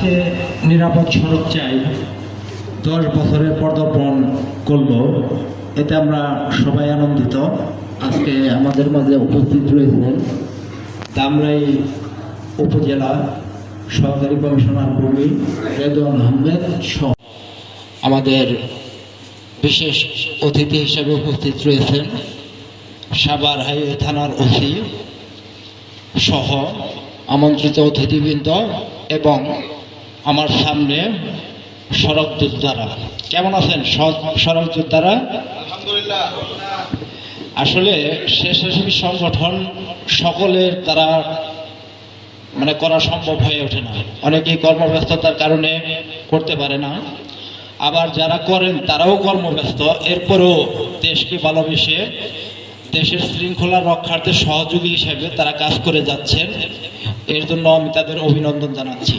আজকে নিরাপদ সড়ক চাই 10 বছরের পদার্পণ করলো, এতে আমরা সবাই আনন্দিত। আজকে আমাদের মাঝে উপস্থিত রয়েছেন ধামরাই উপজেলা সহকারী কমিশনার ভূমি রেদওয়ান আহমেদ সহ আমাদের বিশেষ অতিথি হিসেবে উপস্থিত রয়েছেন সাভার হাইওয়ে থানার ওসি সহ আমন্ত্রিত অতিথিবৃন্দ এবং আমার সামনে সড়ক যোদ্ধারা। কেমন আছেন সড়ক যোদ্ধারা? আলহামদুলিল্লাহ। আসলে স্বেচ্ছাসেবী সংগঠন সকলের দ্বারা করা সম্ভব হয়ে ওঠে না, অনেকেই কর্মব্যস্ততার কারণে করতে পারে না, আবার যারা করেন তারাও কর্মব্যস্ত, এরপরেও দেশকে ভালোবেসে দেশের শৃঙ্খলা রক্ষার্থে সহযোগী হিসেবে তারা কাজ করে যাচ্ছেন। এর জন্য আমি তাদের অভিনন্দন জানাচ্ছি।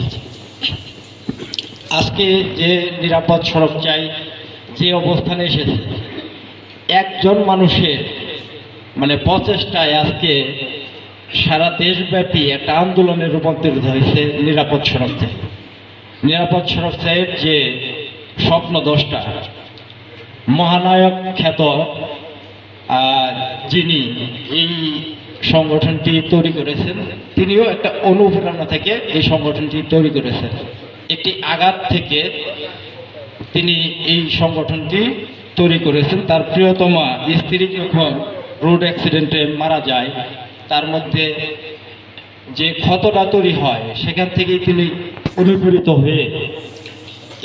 আজকে যে নিরাপদ সড়ক চাই যে অবস্থানে এসেছে, একজন মানুষের প্রচেষ্টায় আজকে সারা দেশব্যাপী একটা আন্দোলনে রূপান্তরিত হয়েছে নিরাপদ সড়ক চাই। নিরাপদ সড়ক চাইয়ের যে স্বপ্ন দশটা, মহানায়ক খ্যাত যিনি এই সংগঠনটি তৈরি করেছেন, তিনিও একটা অনুপ্রেরণা থেকে এই সংগঠনটি তৈরি করেছেন। একটি আঘাত থেকে তিনি এই সংগঠনটি তৈরি করেছেন। তার প্রিয়তমা স্ত্রী যখন রোড অ্যাক্সিডেন্টে মারা যায়, তার মধ্যে যে ক্ষতটা তৈরি হয়, সেখান থেকেই তিনি অনুপ্রেরিত হয়ে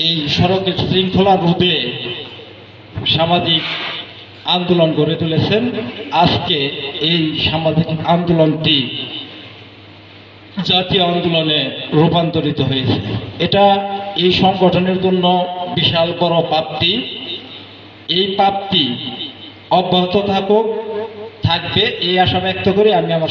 এই সড়কের শৃঙ্খলা রোধে সামাজিক আন্দোলন গড়ে তুলেছেন। আজকে এই সামাজিক আন্দোলনটি জাতীয় আন্দোলনে রূপান্তরিত হয়েছে। এটা এই সংগঠনের জন্য বিশাল বড় প্রাপ্তি। এই প্রাপ্তি অব্যাহত থাকবে এই আশা ব্যক্ত করে আমি আমার